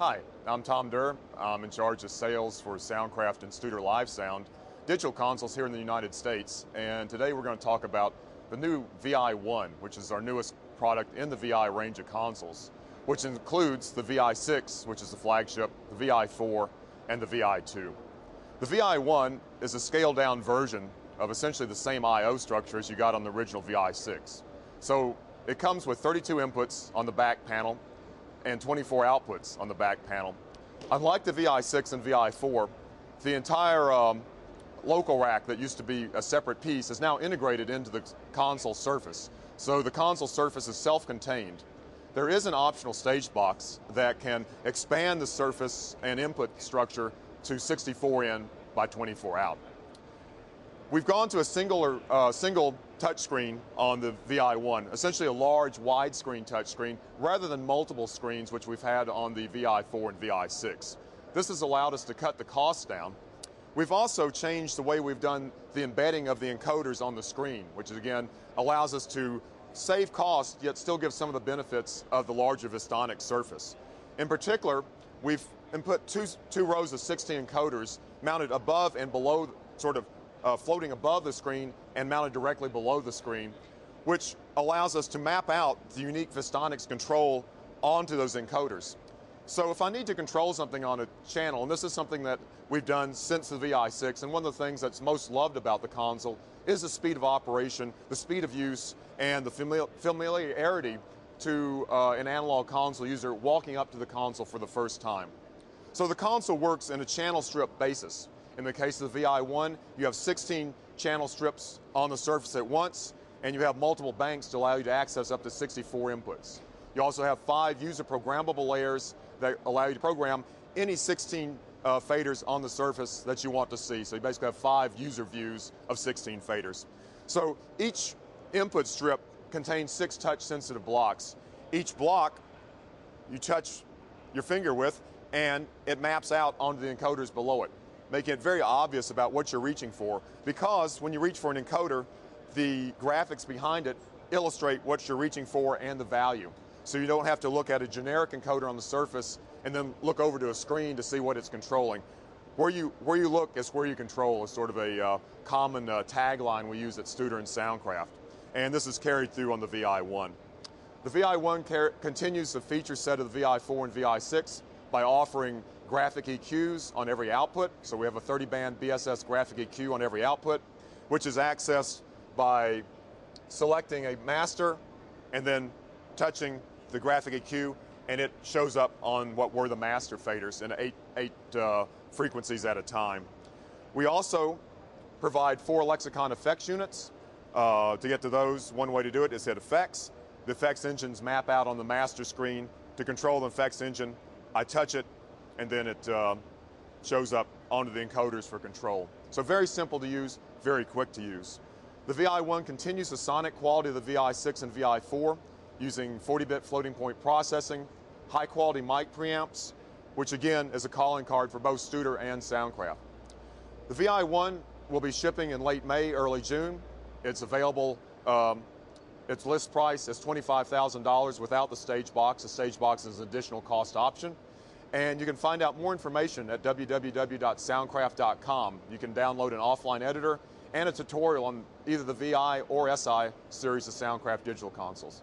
Hi, I'm Tom Durr. I'm in charge of sales for Soundcraft and Studer Live Sound digital consoles here in the United States. And today we're going to talk about the new Vi1, which is our newest product in the Vi range of consoles, which includes the Vi6, which is the flagship, the Vi4, and the Vi2. The Vi1 is a scaled-down version of essentially the same I/O structure as you got on the original Vi6. So it comes with 32 inputs on the back panel and 24 outputs on the back panel. Unlike the Vi6 and Vi4, the entire local rack that used to be a separate piece is now integrated into the console surface. So the console surface is self-contained. There is an optional stage box that can expand the surface and input structure to 64 in by 24 out. We've gone to a single touchscreen on the Vi1, essentially a large widescreen touchscreen rather than multiple screens which we've had on the Vi4 and Vi6. This has allowed us to cut the cost down. We've also changed the way we've done the embedding of the encoders on the screen, which again allows us to save cost yet still give some of the benefits of the larger Vistonic surface. In particular, we've input two rows of 16 encoders mounted above and below, sort of floating above the screen and mounted directly below the screen, which allows us to map out the unique Vistonics control onto those encoders. So if I need to control something on a channel, and this is something that we've done since the Vi6, and one of the things that's most loved about the console is the speed of operation, the speed of use, and the familiarity to an analog console user walking up to the console for the first time. So the console works in a channel strip basis. In the case of the Vi1, you have 16 channel strips on the surface at once, and you have multiple banks to allow you to access up to 64 inputs. You also have 5 user programmable layers that allow you to program any 16 faders on the surface that you want to see. So you basically have 5 user views of 16 faders. So each input strip contains 6 touch-sensitive blocks. Each block you touch your finger with, and it maps out onto the encoders below it, making it very obvious about what you're reaching for, because when you reach for an encoder, the graphics behind it illustrate what you're reaching for and the value. So you don't have to look at a generic encoder on the surface and then look over to a screen to see what it's controlling. Where you look is where you control is sort of a common tagline we use at Studer and Soundcraft. And this is carried through on the Vi1. The Vi1 continues the feature set of the Vi4 and Vi6 by offering graphic EQs on every output. So we have a 30-band BSS graphic EQ on every output, which is accessed by selecting a master and then touching the graphic EQ, and it shows up on what were the master faders in eight frequencies at a time. We also provide 4 lexicon effects units. To get to those, one way to do it is hit Effects. The effects engines map out on the master screen. To control the effects engine, I touch it, and then it shows up onto the encoders for control. So very simple to use, very quick to use. The Vi1 continues the sonic quality of the Vi6 and Vi4 using 40-bit floating point processing, high-quality mic preamps, which again is a calling card for both Studer and Soundcraft. The Vi1 will be shipping in late May, early June. It's available, its list price is $25,000 without the stage box. The stage box is an additional cost option. And you can find out more information at www.soundcraft.com. You can download an offline editor and a tutorial on either the VI or SI series of Soundcraft digital consoles.